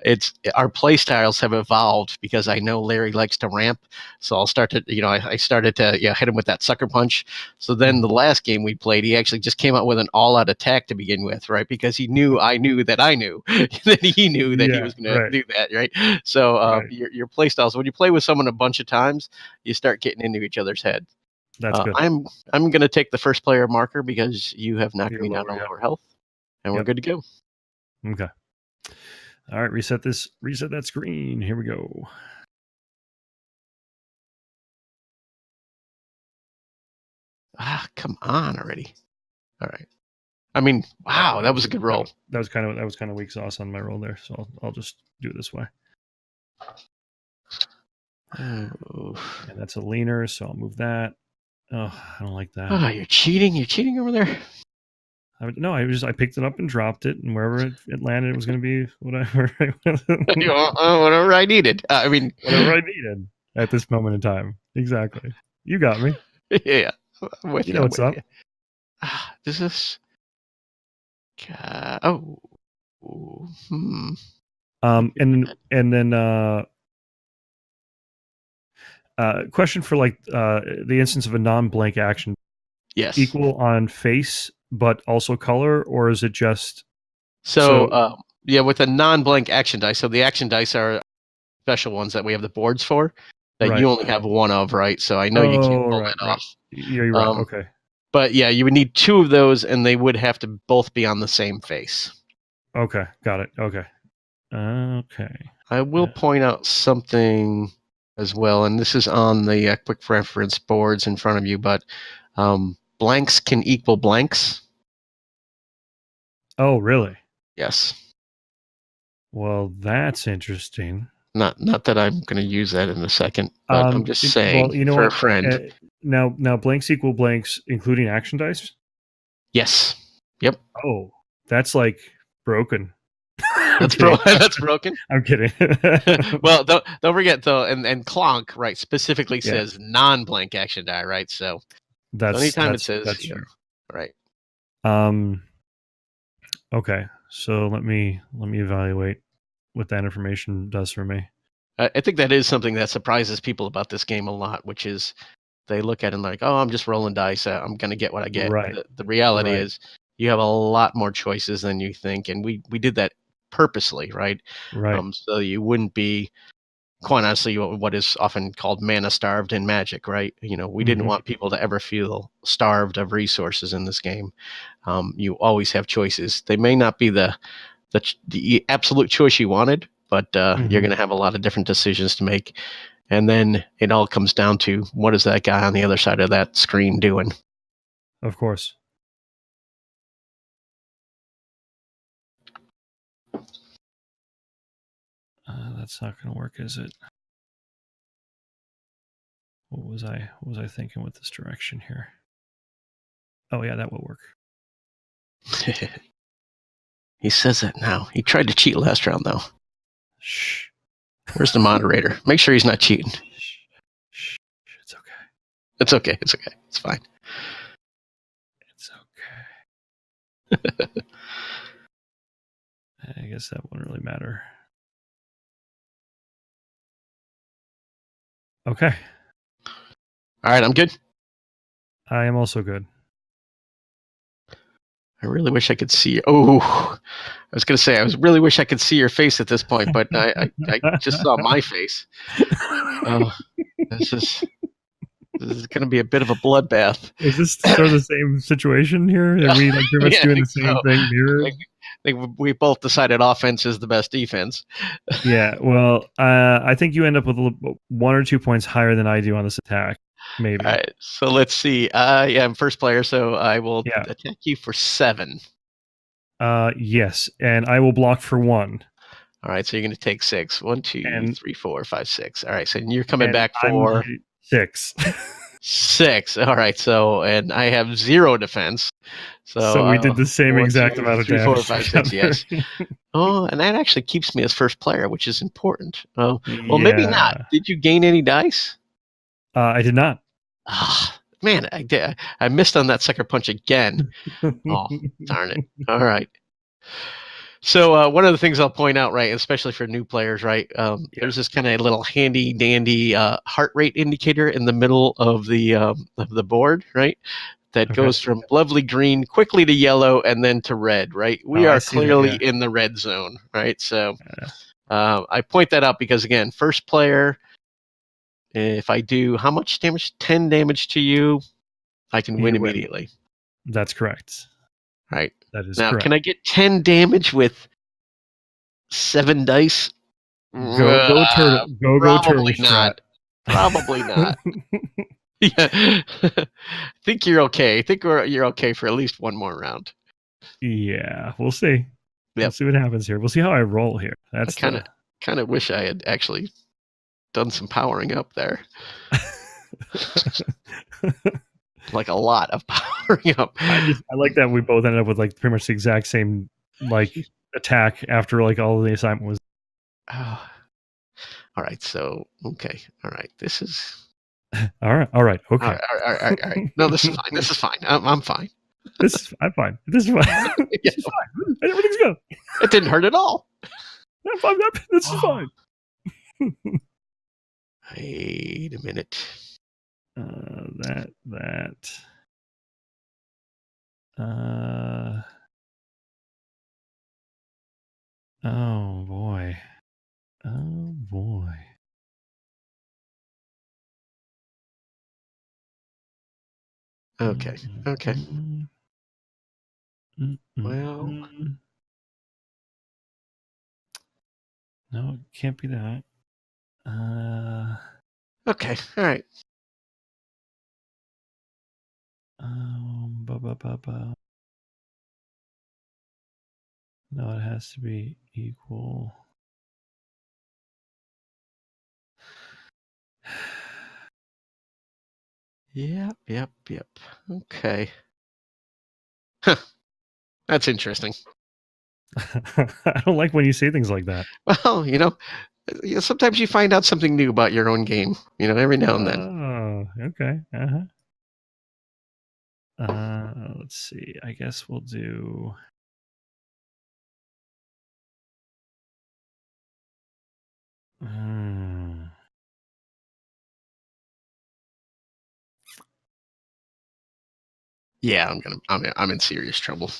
Speaker 1: it's our play styles have evolved because I know Larry likes to ramp, so I'll start to I started to hit him with that sucker punch. So then the last game we played, he actually just came out with an all-out attack to begin with, right? Because he knew I knew that I knew that he knew that he was going to do that, right? So your play styles, when you play with someone a bunch of times, you start getting into each other's head.
Speaker 2: That's good.
Speaker 1: I'm going to take the first player marker because you have knocked me down on lower health, and we're good to go.
Speaker 2: Okay. All right, reset that screen. Here we go.
Speaker 1: Come on already. All right. I mean, wow, that was a good roll.
Speaker 2: That was kind of weak sauce on my roll there, so I'll just do it this way.
Speaker 1: Oh.
Speaker 2: And that's a leaner, so I'll move that. Oh, I don't like that.
Speaker 1: Oh, you're cheating. You're cheating over there.
Speaker 2: I picked it up and dropped it, and wherever it landed, it was going to be whatever.
Speaker 1: Whatever I needed.
Speaker 2: Whatever I needed at this moment in time. Exactly. You got me.
Speaker 1: Yeah.
Speaker 2: You know what's up.
Speaker 1: This is.
Speaker 2: And then question for the instance of a non-blank action.
Speaker 1: Yes.
Speaker 2: Equal on face, but also color, or is it just?
Speaker 1: With a non-blank action dice. So the action dice are special ones that we have the boards for that you only have 1 of, right? So I know you can't pull that off.
Speaker 2: Yeah, you're right. Okay.
Speaker 1: But yeah, you would need 2 of those, and they would have to both be on the same face.
Speaker 2: Okay, got it. Okay.
Speaker 1: I will point out something as well, and this is on the quick reference boards in front of you, but blanks can equal blanks.
Speaker 2: Oh, really?
Speaker 1: Yes.
Speaker 2: Well, that's interesting.
Speaker 1: Not that I'm going to use that in a second, but I'm just saying for a friend.
Speaker 2: Now blanks equal blanks, including action dice?
Speaker 1: Yes. Yep.
Speaker 2: Oh, that's like broken.
Speaker 1: That's broken.
Speaker 2: I'm kidding.
Speaker 1: Well, don't forget though, and Clonk specifically says non-blank action die, right? So anytime it says
Speaker 2: that's true.
Speaker 1: Right.
Speaker 2: Okay, so let me evaluate what that information does for me.
Speaker 1: I think that is something that surprises people about this game a lot, which is they look at it and like, oh, I'm just rolling dice. I'm going to get what I get.
Speaker 2: Right.
Speaker 1: The reality is you have a lot more choices than you think, and we did that purposely, right?
Speaker 2: Right.
Speaker 1: So you wouldn't be, quite honestly, what is often called mana starved in Magic, right? We didn't want people to ever feel starved of resources in this game. You always have choices. They may not be the absolute choice you wanted, but you're going to have a lot of different decisions to make. And then it all comes down to, what is that guy on the other side of that screen doing?
Speaker 2: Of course. That's not going to work, is it? What was I thinking with this direction here? Oh yeah, that will work.
Speaker 1: He says that now. He tried to cheat last round, though.
Speaker 2: Shh.
Speaker 1: Where's the moderator? Make sure he's not cheating.
Speaker 2: Shh. It's okay.
Speaker 1: It's okay. It's okay. It's fine.
Speaker 2: It's okay. I guess that wouldn't really matter. Okay.
Speaker 1: All right, I'm good.
Speaker 2: I am also good.
Speaker 1: I really wish I could see. Oh, I was going to say, really wish I could see your face at this point, but I just saw my face. This is going to be a bit of a bloodbath.
Speaker 2: Is this sort of the same situation here? Are we like pretty much doing the same thing mirror?
Speaker 1: I think we both decided offense is the best defense.
Speaker 2: Yeah, well, I think you end up with 1 or 2 points higher than I do on this attack. Maybe.
Speaker 1: All right, so let's see. Yeah, I'm first player, so I will attack you for 7.
Speaker 2: Yes, and I will block for 1.
Speaker 1: All right, so you're going to take 6. 1, 2, 3, 4, 5, 6. All right, so you're coming back for
Speaker 2: 6.
Speaker 1: 6. All right, so and I have 0 defense.
Speaker 2: So we did the same exact amount of damage.
Speaker 1: 3, 4, 5, 6. Yes. Oh, and that actually keeps me as first player, which is important. Oh, well, maybe not. Did you gain any dice?
Speaker 2: I did not.
Speaker 1: Ah, man, I missed on that sucker punch again. Oh, darn it. All right. So one of the things I'll point out, right, especially for new players, right, there's this kind of little handy dandy heart rate indicator in the middle of the board, right, that goes from lovely green quickly to yellow and then to red, right? We are clearly in the red zone, right? So I point that out because, again, first player, if I do how much damage? 10 damage to you, I can win immediately.
Speaker 2: That's correct.
Speaker 1: Right.
Speaker 2: That is
Speaker 1: now,
Speaker 2: correct.
Speaker 1: Can I get 10 damage with 7 dice?
Speaker 2: Go turtle. Go turtle
Speaker 1: not. Probably not. Yeah. I think you're okay. I think you're okay for at least one more round.
Speaker 2: Yeah, we'll see.
Speaker 1: Yep.
Speaker 2: We'll see what happens here. We'll see how I roll here. That's
Speaker 1: I kind of wish I had actually done some powering up there. Like a lot of powering up.
Speaker 2: I like that we both ended up with like pretty much the exact same like attack after like all of the assignment was.
Speaker 1: All right. So okay. All right. This is.
Speaker 2: All right. Okay.
Speaker 1: All right. No, this is fine. This is fine. I'm fine.
Speaker 2: I'm fine. This is fine. This is fine. Everything's good.
Speaker 1: It didn't hurt at all.
Speaker 2: I'm fine. This is fine.
Speaker 1: Wait a minute.
Speaker 2: Oh boy.
Speaker 1: Okay. Well,
Speaker 2: no, it can't be that.
Speaker 1: Okay. All right.
Speaker 2: No, it has to be equal.
Speaker 1: Yep. Okay. Huh. That's interesting.
Speaker 2: I don't like when you say things like that.
Speaker 1: Well, sometimes you find out something new about your own game, every now and then.
Speaker 2: Oh, okay. Let's see. I guess we'll do.
Speaker 1: Yeah, I'm in serious trouble.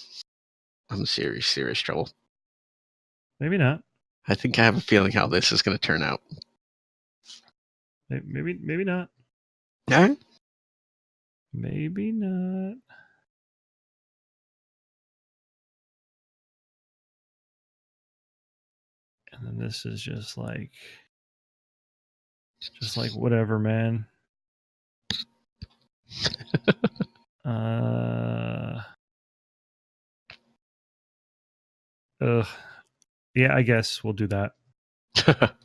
Speaker 1: I'm in serious trouble.
Speaker 2: Maybe not.
Speaker 1: I think I have a feeling how this is going to turn out.
Speaker 2: Maybe not.
Speaker 1: All right.
Speaker 2: Maybe not. And then this is just like whatever, man. Yeah, I guess we'll do that.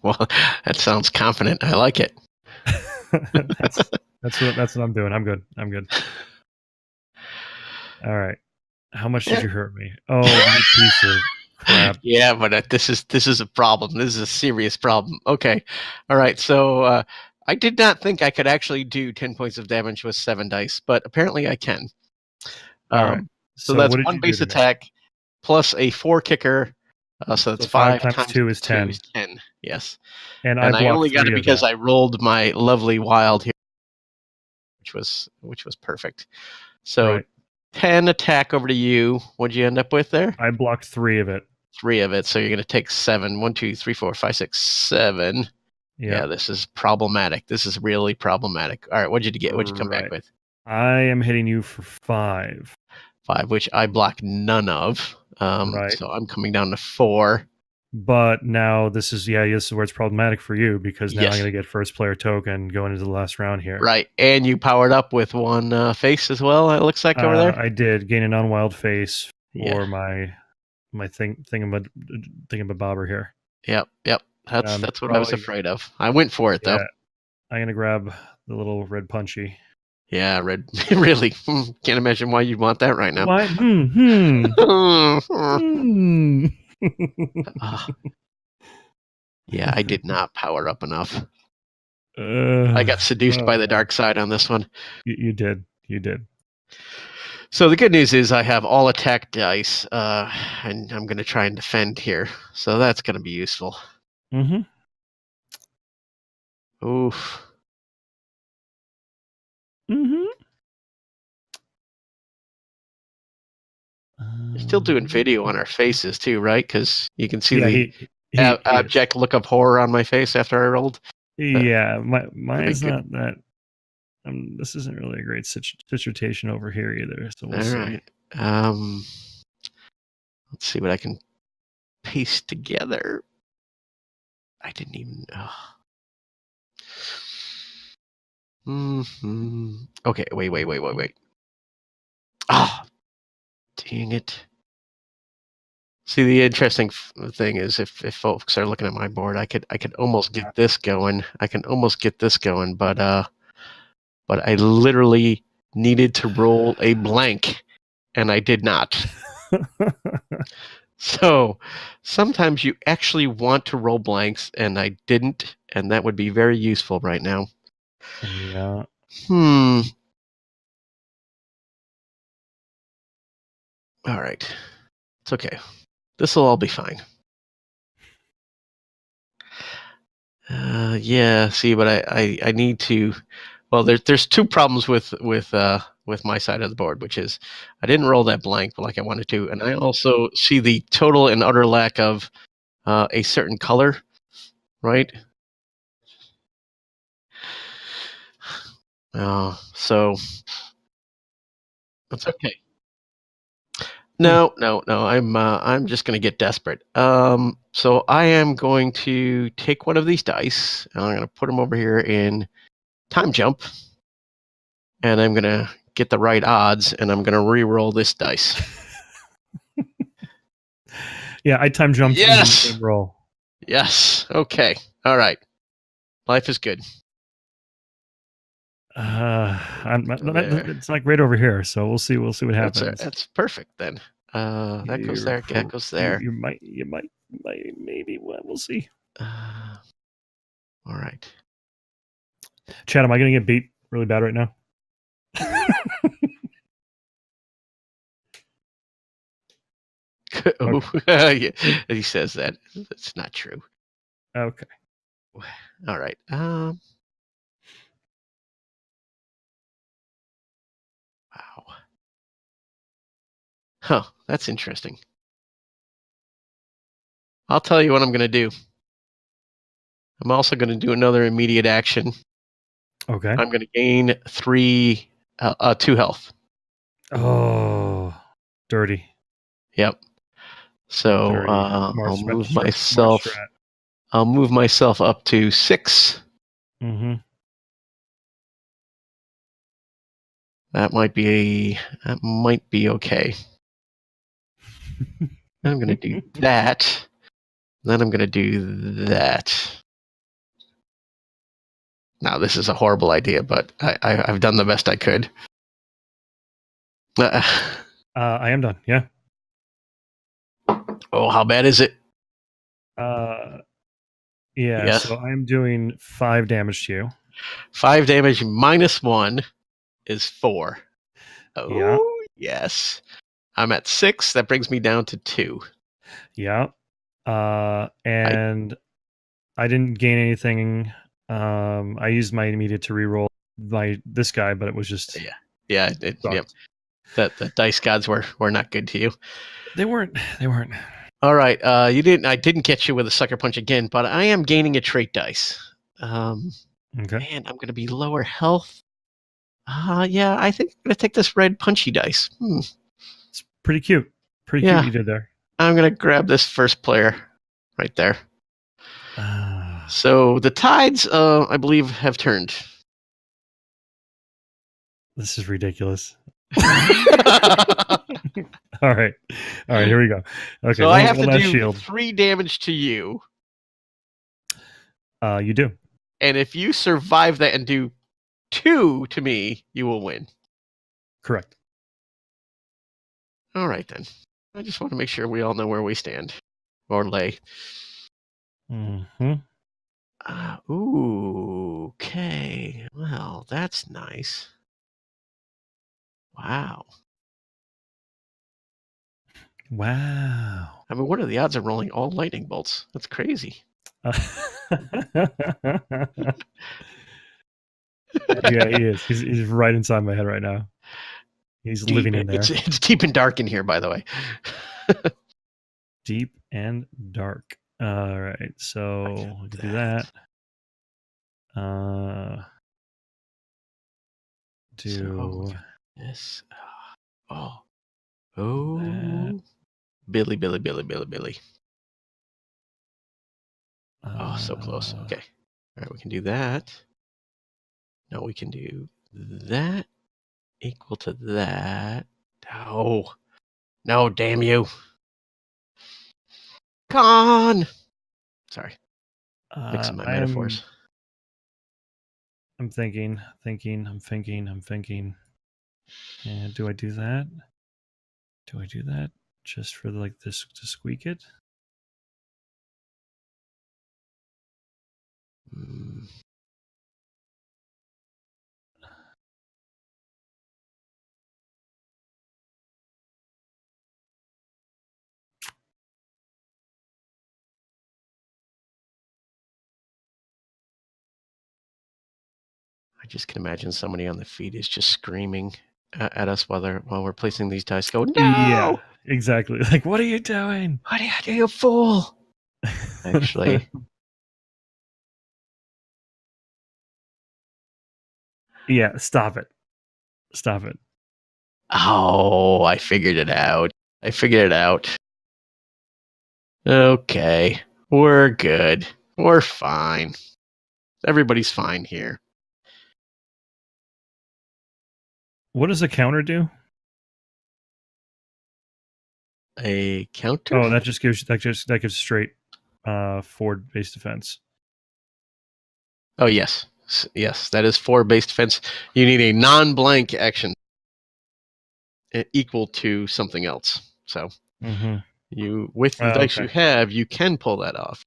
Speaker 1: Well, that sounds confident. I like it.
Speaker 2: that's what I'm doing. I'm good. All right. How much did you hurt me? Oh, you piece of crap.
Speaker 1: Yeah, but this is a problem. This is a serious problem. Okay. All right. So I did not think I could actually do 10 points of damage with 7 dice, but apparently I can.
Speaker 2: All right.
Speaker 1: So that's
Speaker 2: what did
Speaker 1: 1
Speaker 2: you
Speaker 1: base
Speaker 2: do to me?
Speaker 1: attack plus a 4 kicker. So that's 5
Speaker 2: times 2 is 10.
Speaker 1: 10. Yes.
Speaker 2: And
Speaker 1: I
Speaker 2: blocked
Speaker 1: only got
Speaker 2: 3
Speaker 1: it
Speaker 2: of
Speaker 1: because
Speaker 2: that.
Speaker 1: I rolled my lovely wild here, which was perfect. So
Speaker 2: Right.
Speaker 1: 10 attack over to you. What'd you end up with there?
Speaker 2: I blocked 3 of it.
Speaker 1: 3 of it. So you're going to take 7. 1, 2, 3, 4, 5, 6, 7. Yeah, this is problematic. This is really problematic. All right, what'd you get? What'd you come back with?
Speaker 2: I am hitting you for 5.
Speaker 1: 5, which I block none of.
Speaker 2: Right.
Speaker 1: So I'm coming down to 4.
Speaker 2: But now this is where it's problematic for you, because now
Speaker 1: Yes.
Speaker 2: I'm going to get first player token going into the last round here.
Speaker 1: Right, and you powered up with 1 face as well. It looks like over there.
Speaker 2: I did gain an unwild face for my thingamabobber here.
Speaker 1: Yep. That's what I was afraid of. I went for it though.
Speaker 2: I'm gonna grab the little red punchy.
Speaker 1: Yeah, red. Really, can't imagine why you'd want that right now.
Speaker 2: Why?
Speaker 1: Yeah, I did not power up enough. I got seduced by the dark side on this one.
Speaker 2: You did.
Speaker 1: So the good news is I have all attack dice, and I'm going to try and defend here. So that's going to be useful.
Speaker 2: Mm-hmm.
Speaker 1: Oof.
Speaker 2: Mm-hmm.
Speaker 1: You're still doing video on our faces too, right? Because you can see
Speaker 2: the
Speaker 1: abject look of horror on my face after I rolled.
Speaker 2: Yeah, mine's not that. This isn't really a great dissertation over here either. So we'll see.
Speaker 1: Right. Let's see what I can piece together. I didn't even. Okay, wait. Ah, dang it. See, the interesting thing is, if folks are looking at my board, I could almost get this going. But I literally needed to roll a blank, and I did not. So sometimes you actually want to roll blanks, and I didn't, and that would be very useful right now.
Speaker 2: Yeah.
Speaker 1: All right. It's okay. This will all be fine. Yeah. See, but I need to. Well, there's 2 problems with my side of the board, which is I didn't roll that blank like I wanted to, and I also see the total and utter lack of a certain color, right? So that's okay. No. I'm just going to get desperate. So I am going to take one of these dice, and I'm going to put them over here in time jump, and I'm going to get the right odds, and I'm going to re-roll this dice.
Speaker 2: Yeah, I time jumped.
Speaker 1: Yes.
Speaker 2: In the same roll.
Speaker 1: Yes. Okay. All right. Life is good.
Speaker 2: It's like right over here, so we'll see what happens.
Speaker 1: That's perfect then. That goes there. That goes there.
Speaker 2: You might, maybe. We'll see.
Speaker 1: All right.
Speaker 2: Chad, am I going to get beat really bad right now?
Speaker 1: Yeah, he says that. That's not true.
Speaker 2: Okay.
Speaker 1: All right. Wow. Huh, that's interesting. I'll tell you what I'm going to do. I'm also going to do another immediate action.
Speaker 2: Okay.
Speaker 1: I'm going to gain 2 health.
Speaker 2: Oh, dirty.
Speaker 1: Yep. So
Speaker 2: Dirty.
Speaker 1: I'll
Speaker 2: Smart
Speaker 1: move
Speaker 2: strat.
Speaker 1: myself. I'll move myself up to 6.
Speaker 2: Mm-hmm.
Speaker 1: That might be okay. I'm going to do that. Then I'm going to do that. Now, this is a horrible idea, but I've done the best I could.
Speaker 2: I am done. Yeah.
Speaker 1: Oh, how bad is it?
Speaker 2: Yeah.
Speaker 1: Yes.
Speaker 2: So I'm doing 5 damage to you.
Speaker 1: 5 damage minus 1 is 4. Oh,
Speaker 2: Yeah.
Speaker 1: yes. I'm at 6. That brings me down to 2.
Speaker 2: Yeah. And I didn't gain anything. I used my immediate to reroll this guy, but it was just
Speaker 1: yeah. The dice gods were not good to you.
Speaker 2: They weren't.
Speaker 1: All right. I didn't get you with a sucker punch again, but I am gaining a trait dice.
Speaker 2: Okay.
Speaker 1: And I'm going to be lower health. Yeah, I think I'm going to take this red punchy dice.
Speaker 2: It's pretty cute. Pretty cute you did there.
Speaker 1: I'm going to grab this first player right there. So the tides, I believe, have turned.
Speaker 2: This is ridiculous. All right, here we go. Okay,
Speaker 1: so I have to do
Speaker 2: shield.
Speaker 1: 3 damage to you.
Speaker 2: You do.
Speaker 1: And if you survive that and do 2 to me, you will win.
Speaker 2: Correct.
Speaker 1: All right, then. I just want to make sure we all know where we stand. Or lay.
Speaker 2: Mm-hmm.
Speaker 1: Okay. Well, that's nice. Wow. I mean, what are the odds of rolling all lightning bolts? That's crazy.
Speaker 2: Yeah, he is. He's right inside my head right now. He's living in there.
Speaker 1: It's deep and dark in here, by the way.
Speaker 2: Deep and dark. All right, so we can do that. Do
Speaker 1: this. Oh. Billy. Oh, so close. Okay. All right, we can do that. No, we can do that equal to that. No, damn you. Con. Sorry. Mixing my metaphors.
Speaker 2: I'm thinking. And do I do that? Just for like this to squeak it?
Speaker 1: I just can imagine somebody on the feed is just screaming at us while we're placing these dice. Go, no!
Speaker 2: Yeah, exactly. Like, what are you doing?
Speaker 1: What are you doing, you fool? Actually.
Speaker 2: Yeah, stop it.
Speaker 1: Oh, I figured it out. Okay. We're good. We're fine. Everybody's fine here.
Speaker 2: What does a counter do?
Speaker 1: A counter?
Speaker 2: Oh, that gives straight forward base defense.
Speaker 1: Oh, yes. Yes, that is 4 base defense. You need a non-blank action equal to something else. So with the dice you have, you can pull that off.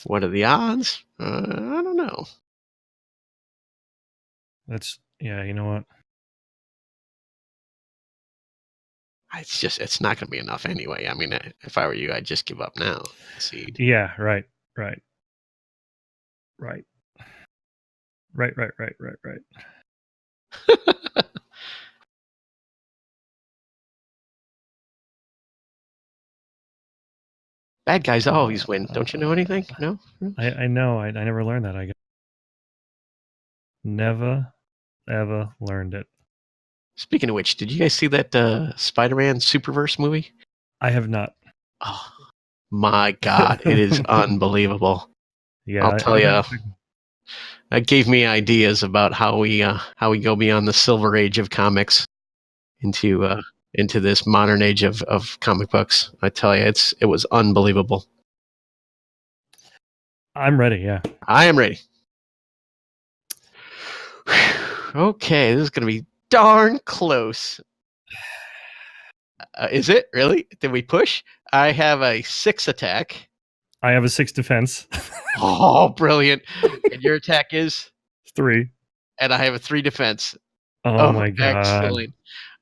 Speaker 1: What are the odds? I don't know.
Speaker 2: You know what?
Speaker 1: It's not going to be enough anyway. I mean, if I were you, I'd just give up now. Seed.
Speaker 2: Yeah, right.
Speaker 1: Bad guys always win. Don't you know anything? No?
Speaker 2: I know. I never learned that. I guess. Never, ever learned it.
Speaker 1: Speaking of which, did you guys see that Spider-Man Superverse movie?
Speaker 2: I have not.
Speaker 1: Oh, my God. It is unbelievable.
Speaker 2: Yeah,
Speaker 1: I'll tell you. That gave me ideas about how we go beyond the silver age of comics into this modern age of comic books. I tell you, it was unbelievable.
Speaker 2: I'm ready. Yeah,
Speaker 1: I am ready. Okay, this is going to be darn close. Is it really? Did we push? I have a 6 attack.
Speaker 2: I have a 6 defense.
Speaker 1: Oh, brilliant! And your attack is
Speaker 2: 3,
Speaker 1: and I have a 3 defense.
Speaker 2: Oh my God!
Speaker 1: Excellent.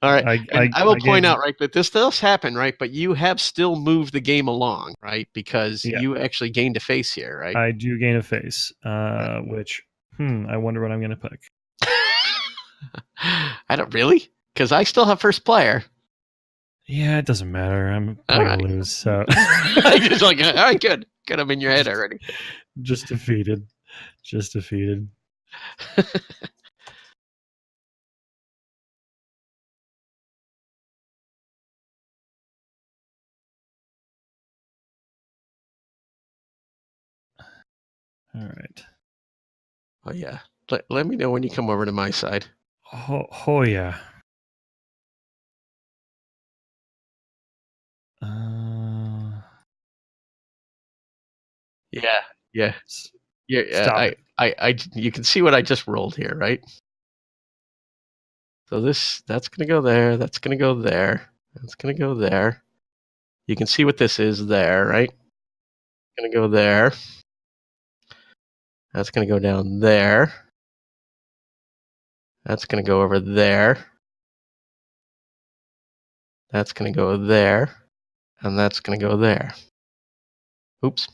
Speaker 1: All right, I will point out, right, that this does happen, right, but you have still moved the game along, right, because you actually gained a face here, right?
Speaker 2: I do gain a face, which, I wonder what I'm going to pick.
Speaker 1: I don't really, because I still have first player.
Speaker 2: Yeah, it doesn't matter. I'm going to lose, so.
Speaker 1: I'm just like, all right, good. Got them in your head already.
Speaker 2: Just defeated. All right.
Speaker 1: Oh, yeah. Let me know when you come over to my side.
Speaker 2: Oh yeah.
Speaker 1: Yeah.
Speaker 2: Stop it.
Speaker 1: You can see what I just rolled here, right? So that's gonna go there. That's gonna go there. That's gonna go there. You can see what this is there, right? Gonna go there. That's gonna go down there. That's gonna go over there. That's gonna go there, and that's gonna go there. Oops.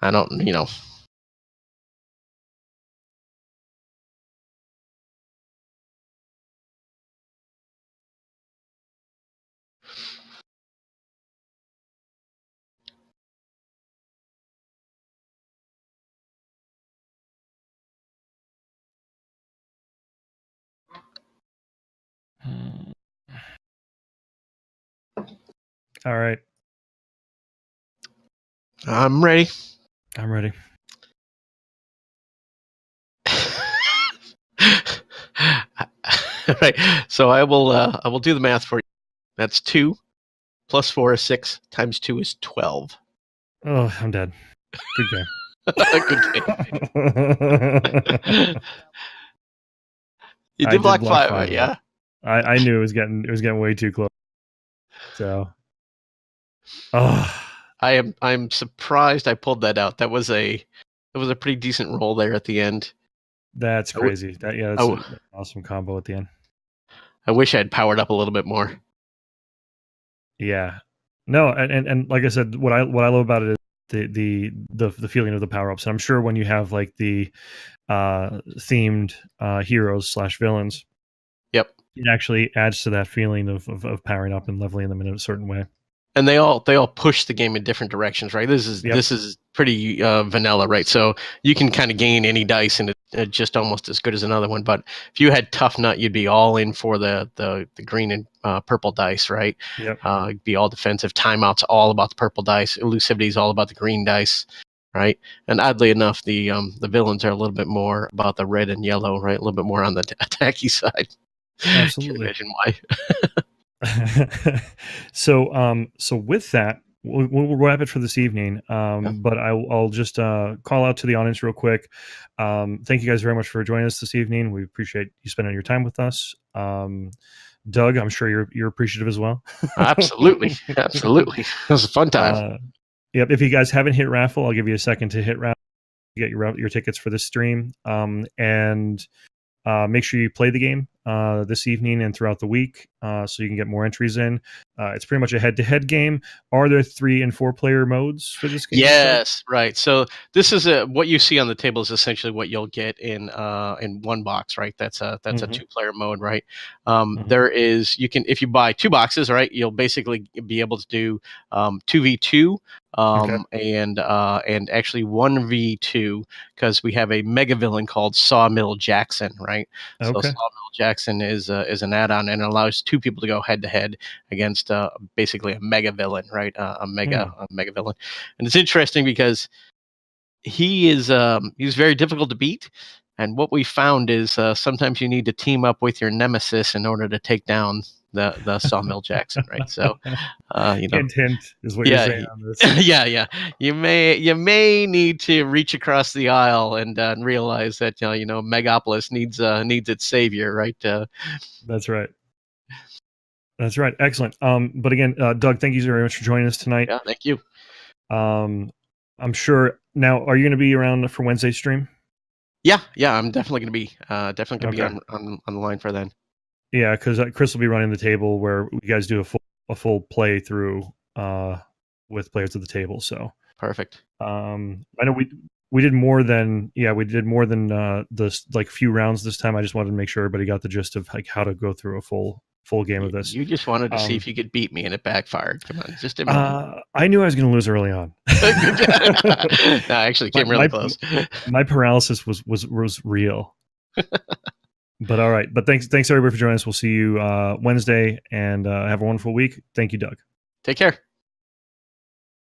Speaker 1: I don't,
Speaker 2: All right.
Speaker 1: I'm ready. Right. So I will do the math for you. That's 2 plus 4 is 6 times 2 is 12.
Speaker 2: Oh, I'm dead. Good game.
Speaker 1: Good game. You did block 5, right? Yeah.
Speaker 2: I knew it was getting way too close. So,
Speaker 1: I'm surprised I pulled that out. That was a pretty decent roll there at the end.
Speaker 2: That's crazy. That's an awesome combo at the end.
Speaker 1: I wish I had powered up a little bit more.
Speaker 2: Yeah. No, and like I said, what I love about it is the feeling of the power ups. And I'm sure when you have like the themed heroes / villains,
Speaker 1: yep,
Speaker 2: it actually adds to that feeling of powering up and leveling them in a certain way.
Speaker 1: And they all push the game in different directions, right? This is pretty vanilla, right? So you can kind of gain any dice, and it's just almost as good as another one. But if you had Tough Nut, you'd be all in for the green and purple dice, right?
Speaker 2: Yep.
Speaker 1: You'd be all defensive. Timeout's all about the purple dice. Elusivity is all about the green dice, right? And oddly enough, the villains are a little bit more about the red and yellow, right? A little bit more on the attacky side.
Speaker 2: Absolutely.
Speaker 1: Can't imagine why.
Speaker 2: So with that, we'll wrap it for this evening. But I'll just call out to the audience real quick. Thank you guys very much for joining us this evening. We appreciate you spending your time with us. Doug, I'm sure you're appreciative as well.
Speaker 1: Absolutely. It was a fun time.
Speaker 2: Yep. If you guys haven't hit raffle, I'll give you a second to hit raffle. Get your tickets for this stream. And make sure you play the game. this evening and throughout the week, so you can get more entries in. It's pretty much a head-to-head game. Are there 3 and 4 player modes for this game?
Speaker 1: Yes, right. So this is what you see on the table is essentially what you'll get in one box, right? That's a 2-player mode, right? There is, you can, if you buy 2 boxes, right, you'll basically be able to do 2v2 and actually 1v2, because we have a mega villain called Sawmill Jackson, right? So Sawmill Jackson is an add-on, and it allows 2 people to go head to head against basically a mega villain, right? A mega villain. And it's interesting because he's very difficult to beat. And what we found is sometimes you need to team up with your nemesis in order to take down the Sawmill Jackson, right? So,
Speaker 2: hint is what you're saying on this.
Speaker 1: yeah. You may need to reach across the aisle and realize that Megapolis needs its savior, right?
Speaker 2: That's right. That's right. Excellent. But again, Doug, thank you very much for joining us tonight.
Speaker 1: Yeah, thank you.
Speaker 2: I'm sure. Now, are you going to be around for Wednesday's stream?
Speaker 1: Yeah, I'm definitely going to be on the line for then.
Speaker 2: Yeah, because Chris will be running the table where you guys do a full playthrough with players at the table. So
Speaker 1: perfect.
Speaker 2: I know we did more than this, like, few rounds this time. I just wanted to make sure everybody got the gist of like how to go through a full game of this.
Speaker 1: You just wanted to see if you could beat me, and it backfired. Come on, just admit it.
Speaker 2: I knew I was going to lose early on.
Speaker 1: No, I actually came really close.
Speaker 2: My paralysis was real. But all right. But thanks everybody for joining us. We'll see you Wednesday, and have a wonderful week. Thank you, Doug.
Speaker 1: Take care.